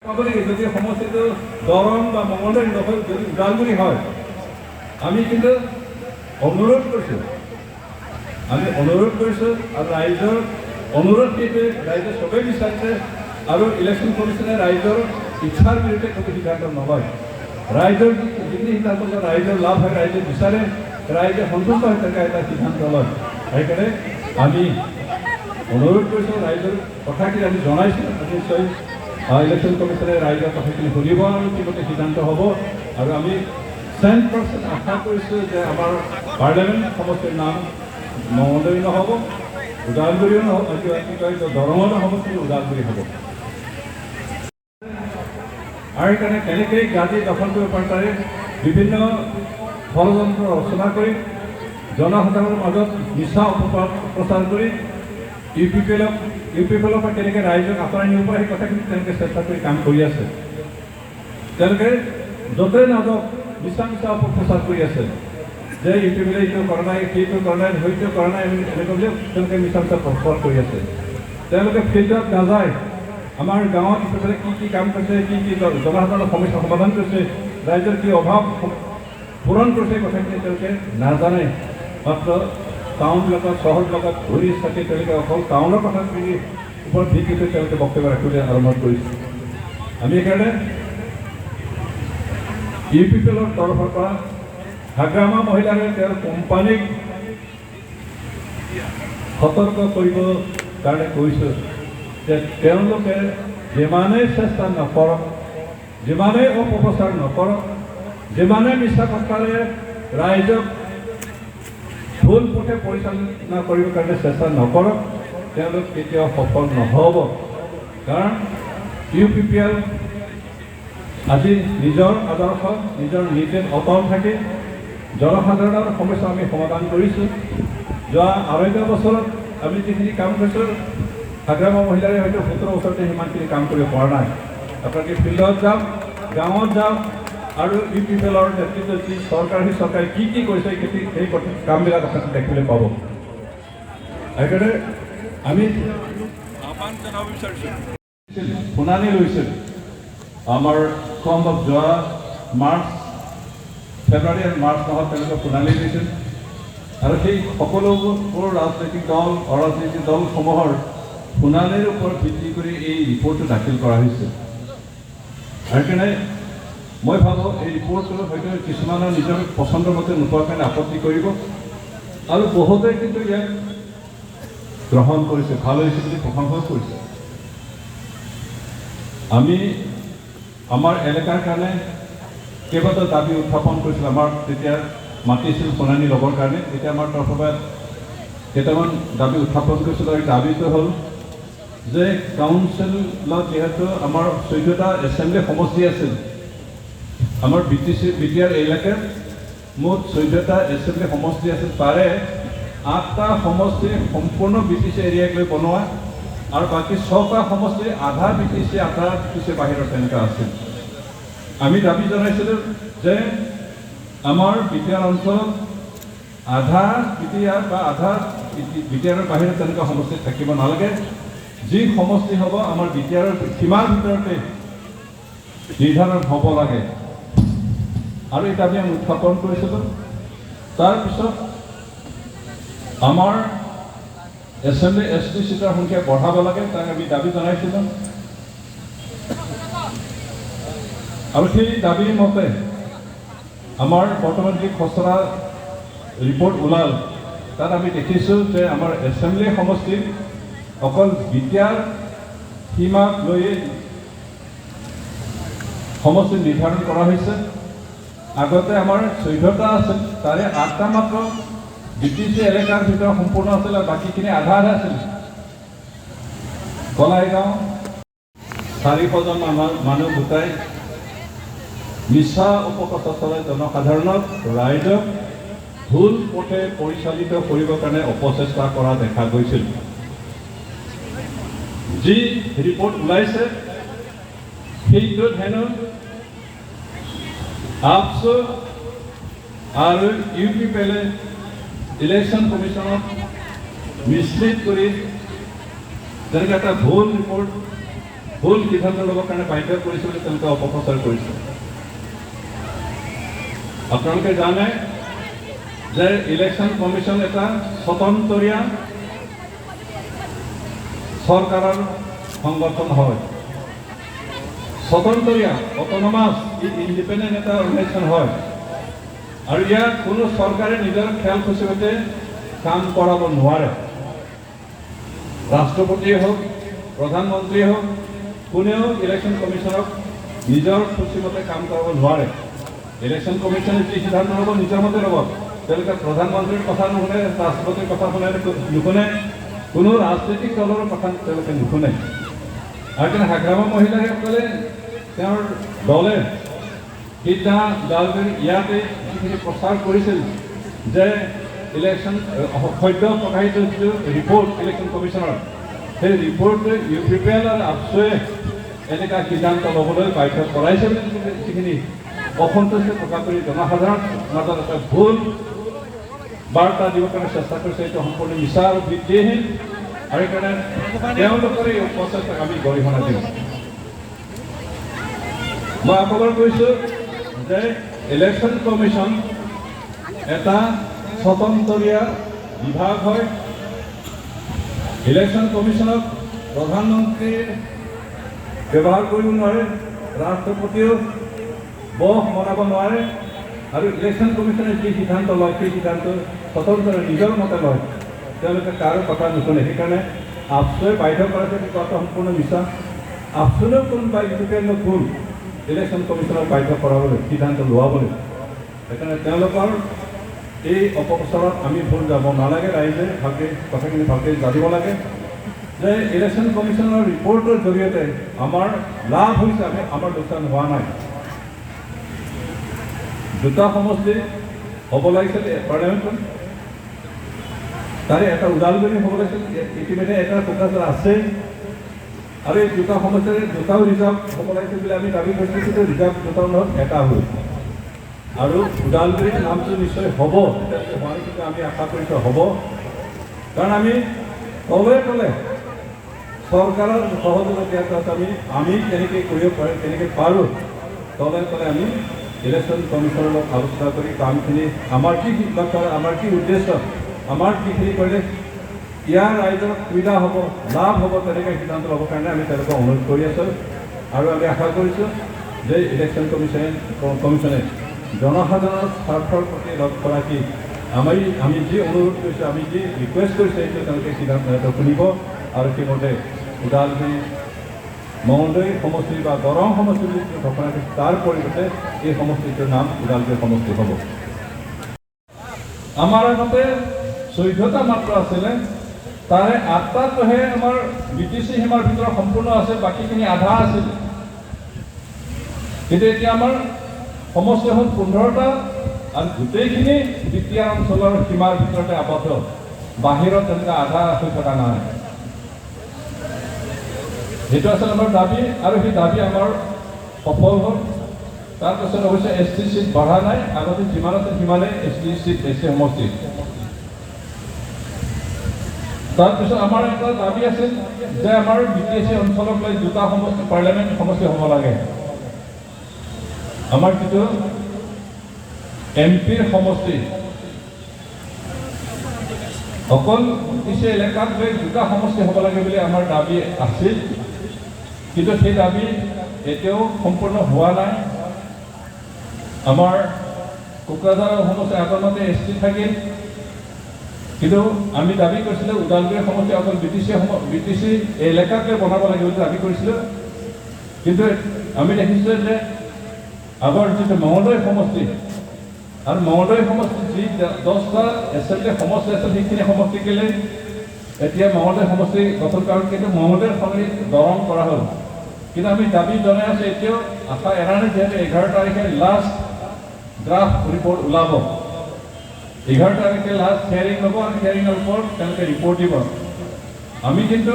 যদি সমষ্টিটো দৰং বা মঙলদৈ নহয় যদি ওদালগুৰি হয় আমি কিন্তু অনুৰোধ কৰিছোঁ আৰু ৰাইজৰ অনুৰোধ এইটোৱে ৰাইজে চবেই বিচাৰিছে আৰু ইলেকশ্যন কমিশ্যনে ৰাইজৰ ইচ্ছাৰ বিৰুদ্ধে কোনো সিদ্ধান্ত নলয় ৰাইজৰ যিখিনি সিদ্ধান্ত ৰাইজৰ লাভ হয় ৰাইজে বিচাৰে ৰাইজে সন্তুষ্ট হৈ থকা এটা সিদ্ধান্ত লয় সেইকাৰণে আমি অনুৰোধ কৰিছোঁ ৰাইজৰ কথাখিনি আমি জনাইছোঁ নিশ্চয় ইলেকশ্যন কমিশ্যনে ৰাইজৰ কথাখিনি শুনিব আৰু ইতিমধ্যে সিদ্ধান্ত হ'ব আৰু আমি 100% আশা কৰিছোঁ যে আমাৰ পাৰ্লিয়ামেণ্ট সমষ্টিৰ নাম মঙলদৈ নহ'ব ওদালগুৰিও নহ'ব কি কয় দৰঙো নহ'ব কিন্তু ওদালগুৰি হ'ব আৰু সেইকাৰণে কেনেকৈ গাদী দখল কৰিব পাৰে তাৰে বিভিন্ন ষড়যন্ত্ৰ ৰচনা কৰি জনসাধাৰণৰ মাজত মিছা অপপ্ৰচাৰ কৰি ইউ পি পি এলৰ পৰা কেনেকৈ ৰাইজক আঁতৰাই নিব পাৰে সেই কথাখিনি তেওঁলোকে চেষ্টা কৰি কাম কৰি আছে তেওঁলোকে য'তেই নাযাওক মিছা অপপ্ৰচাৰ কৰি আছে যে ইউ পি পি এলে এইটো কৰা নাই সেইটো কৰা নাই সেইটো কৰা নাই এনেকৈ বুলিও তেওঁলোকে মিছা প্ৰচাৰ কৰি আছে তেওঁলোকে ফিল্ডত নাযায় আমাৰ গাঁৱত ইউ পি পি এলে কি কাম কৰিছে কি জনসাধাৰণৰ সমস্যা সমাধান কৰিছে ৰাইজৰ কি অভাৱ পূৰণ কৰিছে কথাখিনি তেওঁলোকে নাজানে মাত্ৰ টাউনবিলাকত চহৰবিলাকত ঘূৰি চাকি তেওঁলোকে অকল টাউনৰ কথাখিনি ওপৰত ভিত্তি কৰি তেওঁলোকে বক্তব্য ৰাখিবলৈ আৰম্ভ কৰিছে আমি সেইকাৰণে ইউ পি পি এলৰ তৰফৰ পৰা হাগ্ৰামা মহিলাৰে তেওঁৰ কোম্পানীক সতৰ্ক কৰিবৰ কাৰণে কৈছোঁ যে তেওঁলোকে যিমানেই চেষ্টা নকৰক যিমানেই অপপ্ৰচাৰ নকৰক যিমানেই মিছা কথাৰে ৰাইজক ভুল পথে পৰিচালনা কৰিবৰ কাৰণে চেষ্টা নকৰক তেওঁলোক কেতিয়াও সফল নহ'ব কাৰণ ইউ পি পি এল আজি নিজৰ আদৰ্শ নিজৰ নীতিত অটল থাকে জনসাধাৰণৰ সমস্যা আমি সমাধান কৰিছোঁ যোৱা আঢ়ৈ বছৰত আমি যিখিনি কাম কৰিছোঁ হাগ্ৰামা মহিলাৰে হয়তো 17 বছৰতে সিমানখিনি কাম কৰিব পৰা নাই আপোনালোকে ফিল্ডত যাওক গাঁৱত যাওক আৰু ইউ পি পি এলৰ নেতৃত্বত যি চৰকাৰে কি কৰিছে সেই কামবিলাক আপোনালোকে দেখিবলৈ পাব সেইকাৰণে আমি আহ্বান জনাব বিচাৰিছোঁ শুনানি লৈছিল আমাৰ সম্ভৱ যোৱা ফেব্ৰুৱাৰী আৰু মাৰ্চ মাহত তেওঁলোকে শুনানি লৈছিল আৰু সেই সকলোবোৰ ৰাজনৈতিক দল অৰাজনৈতিক দলসমূহৰ শুনানিৰ ওপৰত ভিত্তি কৰি এই ৰিপৰ্টটো দাখিল কৰা হৈছে সেইকাৰণে মই ভাবোঁ এই ৰিপৰ্টটো হয়তো কিছুমানৰ নিজৰ পচন্দৰ মতে নোপোৱাৰ কাৰণে আপত্তি কৰিব আৰু বহুতে কিন্তু ইয়াক গ্ৰহণ কৰিছে ভাল হৈছে বুলি প্ৰশংসা কৰিছে আমি আমাৰ এলেকাৰ কাৰণে কেইবাটাও দাবী উত্থাপন কৰিছিল আমাৰ তেতিয়া মাতিছিল শুনানি ল'বৰ কাৰণে তেতিয়া আমাৰ তৰফৰ পৰা কেইটামান দাবী উত্থাপন কৰিছিল আৰু দাবীটো হ'ল যে কাউন্সিলত যিহেতু আমাৰ 14টা এছেম্বলি সমষ্টি আছিল আমাৰ বি টি আৰ এলেকাত মুঠ 14টা এছেম্বলি সমষ্টি আছিল তাৰে 8টা সমষ্টি সম্পূৰ্ণ বি টি চি এৰিয়াক লৈ বনোৱা আৰু বাকী 6টা সমষ্টি আধা বি টি চি বাহিৰত তেনেকুৱা আছিল আমি দাবী জনাইছিলোঁ যে আমাৰ বি টি আৰ অঞ্চলত আধা বি টি আৰ বা আধা বি টি আৰৰ বাহিৰত তেনেকুৱা সমষ্টি থাকিব নালাগে যি সমষ্টি হ'ব আমাৰ বি টি আৰৰ সীমাৰ ভিতৰতে নিৰ্ধাৰণ হ'ব লাগে আৰু এই দাবী আমি উত্থাপন কৰিছিলোঁ তাৰপিছত আমাৰ এছেম্বলি এছ টি চিটৰ সংখ্যা বঢ়াব লাগে তাক আমি দাবী জনাইছিলোঁ আৰু সেই দাবীৰ মতে আমাৰ বৰ্তমান যি খচৰা ৰিপৰ্ট ওলাল তাত আমি দেখিছোঁ যে আমাৰ এছেম্বলি সমষ্টিত অকল বি টি আৰ সীমাক লৈ সমষ্টি নিৰ্ধাৰণ কৰা হৈছে আগতে আমাৰ 14টা আছিল তাৰে 8টা মাত্ৰ বি টি চি এলেকাৰ ভিতৰত সম্পূৰ্ণ আছিল আৰু বাকীখিনি আধা আছিল কলাইগাঁও 400জন মানুহ গোটাই মিছা অপপ্ৰচাৰ চলাই জনসাধাৰণক ৰাইজক ভুল পথে পৰিচালিত কৰিবৰ কাৰণে অপচেষ্টা কৰা দেখা গৈছিল যি ৰিপৰ্ট ওলাইছে সেইটোত হেনো আপছো আৰু ইউ পি পি এলে ইলেকশ্যন কমিশ্যনক মিছলিড কৰি যেনেকৈ এটা ভুল ৰিপৰ্ট ভুল সিদ্ধান্ত ল'বৰ কাৰণে বাধ্য কৰিছে বুলি তেওঁলোকে অপপ্ৰচাৰ কৰিছে। আপোনালোকে জানে যে ইলেকশ্যন কমিশ্যন এটা স্বতন্ত্ৰীয়া চৰকাৰৰ সংগঠন হয়, স্বতন্ত্ৰীয়া অট'নমাছ ইণ্ডিপেণ্ডেণ্ট এটা অৰ্গেনাইজেশ্যন হয়, আৰু ইয়াত কোনো চৰকাৰে নিজৰ খেয়াল খুচি মতে কাম কৰাব নোৱাৰে। ৰাষ্ট্ৰপতিয়ে হওক, প্ৰধানমন্ত্ৰীয়ে হওক, কোনেও ইলেকশ্যন কমিশ্যনক নিজৰ খুচিমতে কাম কৰাব নোৱাৰে। ইলেকশ্যন কমিশ্যনে যি সিদ্ধান্ত ল'ব নিজৰ মতে ল'ব। তেওঁলোকে প্ৰধানমন্ত্ৰীৰ কথা নুশুনে, ৰাষ্ট্ৰপতিৰ কথা নুশুনে, কোনো ৰাজনৈতিক দলৰ কথা তেওঁলোকে নুশুনে। আৰু তেনে হাগ্ৰামা মহিলাসকলে তেওঁৰ দলে সিদিনা ওদালগুৰি ইয়াতে যিখিনি প্ৰচাৰ কৰিছিল যে ইলেকশ্যন সদ্য প্ৰকাশিত যিটো ৰিপৰ্ট ইলেকশ্যন কমিশ্যনৰ, সেই ৰিপৰ্টে UPPL আৰু আপচুৱে এনেকুৱা সিদ্ধান্ত ল'বলৈ বাধ্য কৰাইছে বুলি যিখিনি অসন্তুষ্টি প্ৰকাশ কৰি জনসাধাৰণৰ মাজত এটা ভুল বাৰ্তা দিবৰ কাৰণে চেষ্টা কৰিছে, এইটো সম্পূৰ্ণ মিছা আৰু ভিত্তিহীন। আৰু সেইকাৰণে তেওঁলোকৰ এই প্ৰচেষ্টাক আমি গৰিহণা দিওঁ। মই আকৌ কৈছোঁ যে ইলেকশ্যন কমিশ্যন এটা স্বতন্ত্ৰীয়া বিভাগ হয়। ইলেকশ্যন কমিশ্যনক প্ৰধানমন্ত্ৰীৰ ব্যৱহাৰ কৰিব নোৱাৰে, ৰাষ্ট্ৰপতিয়েও বহ মনাব নোৱাৰে, আৰু ইলেকশ্যন কমিশ্যনে যি সিদ্ধান্ত লয় সেই সিদ্ধান্ত স্বতন্ত্ৰ নিজৰ মতে লয়, তেওঁলোকে কাৰো কথা নুশুনে। সেইকাৰণে আপচুৱে বাধ্য কৰাইছে কোৱাটো সম্পূৰ্ণ মিছা। আপচুৱেও কোনোবা UPPL ভুল ইলেকশ্যন কমিশ্যনক বাধ্য কৰাবলৈ, সিদ্ধান্ত লোৱাবলৈ। সেইকাৰণে তেওঁলোকৰ এই অপপ্ৰচাৰত আমি ভুল যাব নালাগে। ৰাইজে ভালকৈ কথাখিনি ভালকৈ জানিব লাগে যে ইলেকশ্যন কমিশ্যনৰ ৰিপৰ্টৰ জৰিয়তে আমাৰ লাভ হৈছে, আমাৰ লোকচান হোৱা নাই। দুটা সমষ্টি হ'ব লাগিছিল পাৰ্লিয়ামেণ্টত, তাৰে এটা ওদালগুৰি হ'ব লাগিছিল, ইতিমধ্যে এটা কোকৰাঝাৰ আছে, আৰু এই দুটা সমষ্টিৰে দুটাও ৰিজাৰ্ভ হ'ব লাগিছিল বুলি আমি দাবী কৰিছোঁ, কিন্তু ৰিজাৰ্ভ দুটাও নহয়, এটা হ'ল। আৰু ওদালগুৰিৰ নামটো নিশ্চয় হ'ব, কিন্তু আমি আশা কৰিছোঁ হ'ব, কাৰণ আমি তলে তলে চৰকাৰৰ সহযোগত দিয়াৰ পাছত আমি কেনেকৈ কৰিব পাৰোঁ, কেনেকৈ পাৰোঁ, তলে তলে আমি ইলেকশ্যন কমিশ্যনৰ লগত আলোচনা কৰি কামখিনি আমাৰ কি লক্ষ্য, আমাৰ কি উদ্দেশ্য, আমাৰ কিখিনি কৰিলে ইয়াৰ ৰাইজৰ সুবিধা হ'ব, লাভ হ'ব, তেনেকৈ সিদ্ধান্ত ল'বৰ কাৰণে আমি তেওঁলোকক অনুৰোধ কৰি আছোঁ। আৰু আমি আশা কৰিছোঁ যে ইলেকশ্যন কমিশ্যনে জনসাধাৰণৰ স্বাৰ্থৰ প্ৰতি লক্ষ্য ৰাখি আমি যি অনুৰোধ কৰিছোঁ, আমি যি ৰিকুৱেষ্ট কৰিছোঁ, সেইটো তেওঁলোকে সিদ্ধান্ত শুনিব। আৰু সেইমতে ওদালগুৰি মঙলদৈ সমষ্টি বা দৰং সমষ্টি বুলি ঘোষণা কৰিছে, তাৰ পৰিৱৰ্তে এই সমষ্টিটোৰ নাম ওদালগুৰি সমষ্টি হ'ব। আমাৰ আগতে 14টা মাত্ৰ আছিলে, তাৰে 8টাহে আমাৰ BTC সীমাৰ ভিতৰত সম্পূৰ্ণ আছে, বাকীখিনি আধা আছিলে। কিন্তু এতিয়া আমাৰ সমষ্টি হ'ল 15টা, আৰু গোটেইখিনি বিটিয়া অঞ্চলৰ সীমাৰ ভিতৰতে আবদ্ধ, বাহিৰত তেনেকৈ আধা হৈ থকা নাই। সেইটো আছিল আমাৰ দাবী, আৰু সেই দাবী আমাৰ সফল হ'ল। তাৰপিছত অৱশ্যে ST চিট বঢ়া নাই, আগতে যিমান আছে সিমানেই ST চিট SC সমষ্টি। তাৰপিছত আমাৰ এটা দাবী আছিল যে আমাৰ BTC অঞ্চলক লৈ 2টা পাৰ্লিয়ামেণ্ট সমষ্টি হ'ব লাগে। আমাৰ যিটো MPৰ সমষ্টি অকল BTC এলেকাত লৈ 2টা সমষ্টি হ'ব লাগে বুলি আমাৰ দাবী আছিল, কিন্তু সেই দাবী এতিয়াও সম্পূৰ্ণ হোৱা নাই। আমাৰ কোকৰাঝাৰৰ সমষ্টি আগৰ মতে ST থাকিল, কিন্তু আমি দাবী কৰিছিলোঁ ওদালগুৰি সমষ্টি অকল BTC এলেকাকে বনাব লাগে বুলি দাবী কৰিছিলোঁ। কিন্তু আমি দেখিছোঁ যে আগৰ যিটো মঙলদৈ সমষ্টি, আৰু মঙলদৈ সমষ্টি যি 10টা এছেম্বলি সমষ্টি আছিল, সেইখিনি সমষ্টি কেলে এতিয়া মঙলদৈ সমষ্টি গঠন কৰা, কিন্তু মঙলদৈৰ সলনি দৰং কৰা হ'ল। কিন্তু আমি দাবী জনাই আছোঁ, এতিয়াও আশা এৰা নাই, যিহেতু 11 তাৰিখে লাষ্ট ড্ৰাফ্ট ৰিপৰ্ট ওলাব। 11 তাৰিখে লাষ্ট হিয়াৰিং ল'ব, আৰু হিয়াৰিঙৰ ওপৰত তেওঁলোকে ৰিপৰ্ট দিব। আমি কিন্তু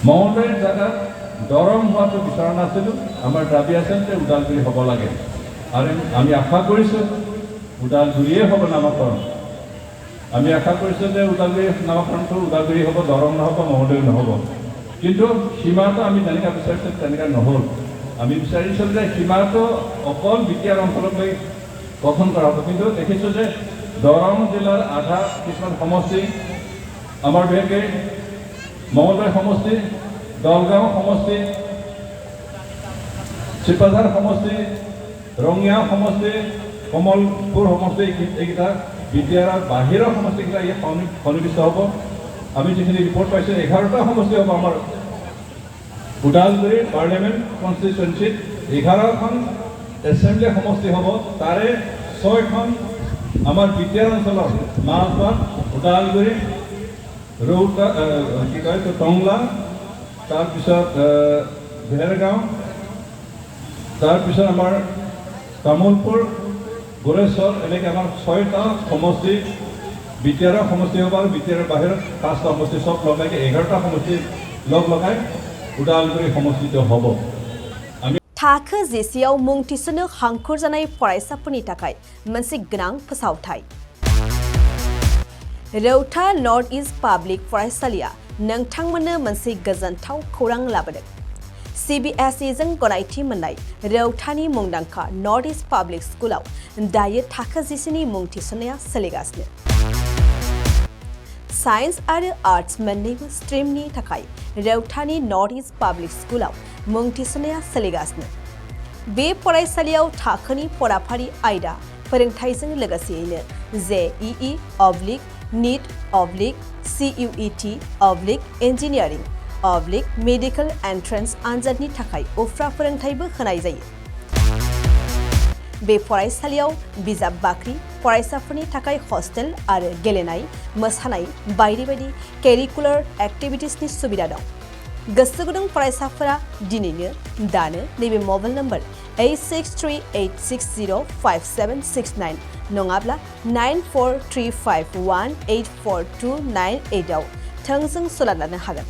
মঙলদৈৰ জেগাত দৰং হোৱাটো বিচৰা নাছিলোঁ। আমাৰ দাবী আছিল যে ওদালগুৰি হ'ব লাগে, আৰু আমি আশা কৰিছোঁ ওদালগুৰিয়ে হ'ব নামকৰণ। আমি আশা কৰিছোঁ যে ওদালগুৰি নামকৰণটো ওদালগুৰি হ'ব, দৰং নহ'ব, মঙলদৈ নহ'ব। কিন্তু সীমাটো আমি যেনেকৈ বিচাৰিছোঁ তেনেকৈ নহ'ল আমি বিচাৰিছোঁ যে সীমাটো অকল বিটিআৰ অঞ্চললৈ গঠন কৰা হ'ব কিন্তু দেখিছোঁ যে দৰং জিলাৰ আধা কিছুমান সমষ্টি আমাৰ বিশেষকৈ মঙলদৈ সমষ্টি দলগাঁও সমষ্টি চিপাঝাৰ সমষ্টি ৰঙিয়া সমষ্টি কমলপুৰ সমষ্টি এইকেইটা বিটিআৰৰ বাহিৰৰ সমষ্টিকেইটা ইয়াত সন্নিৱিষ্ট হ'ব আমি যিখিনি ৰিপৰ্ট পাইছোঁ 11টা সমষ্টি হ'ব আমাৰ ওদালগুৰি পাৰ্লিয়ামেণ্ট কনষ্টিটুৱেঞ্চিত 11খন এছেম্বলি সমষ্টি হ'ব তাৰে 6খন আমাৰ বিটিআৰ অঞ্চলৰ মাজবাট ওদালগুৰি ৰৌতা কি কয় টংলা তাৰপিছত ভেৰগাঁও তাৰপিছত আমাৰ তামোলপুৰ গোৰেশ্বৰ এনেকৈ আমাৰ 6টা সমষ্টি বিটিআৰৰ সমষ্টি হ'ব আৰু বিটিআৰৰ বাহিৰত 5টা সমষ্টি চব লগাই 11টা সমষ্টি লগাই उदालगुरि समष्टियाव हब थाखो जिसेयाव मुं थिसननो हांखुर जानाय फरायसाफोरनि थाखाय मोनसे गोनां फोसावथाय रौता नर्थ इस्ट पाब्लिक फरायसालिया नोंथांमोननो मोनसे गोजोनथाव खौरां लाबोदों CBSE जों गनायथि मोननाय रौतानि मुंदांखा नर्थ इस्ट पाब्लिक स्कुलाव दायो थाखो जिसेनि मुं थिसननाया सोलिगासिनो साइन्स आरो आर्ट्स मोन्नैबो स्ट्रीमनि थाखाय रौतानि नर्थ इस्ट पाब्लिक स्कुलाव मुं थिसननाया सोलिगासिनो बे फरायसालियाव थाखोनि फराफारि आयदा फोरोंथायजों लोगोसेयैनो JEE NEET CUET engineering medical entrance आनजादनि थाखाय उफ्रा फोरोंथायबो होनाय जायो बे फरायसालियाव बिजाब बाख्रि फरायसाफोरनि थाखाय हस्टेल आरो गेलेनाय मोसानाय बायदि बायदि केरिकुलार एक्टिभिटिसनि सुबिदा दं गोसो गुदुं फरायसाफोरा दिनैनो दानो नैबे मबाइल नम्बर 8638605769 नङाब्ला 9435184298 आव थोंजों सलाद लानो हागोन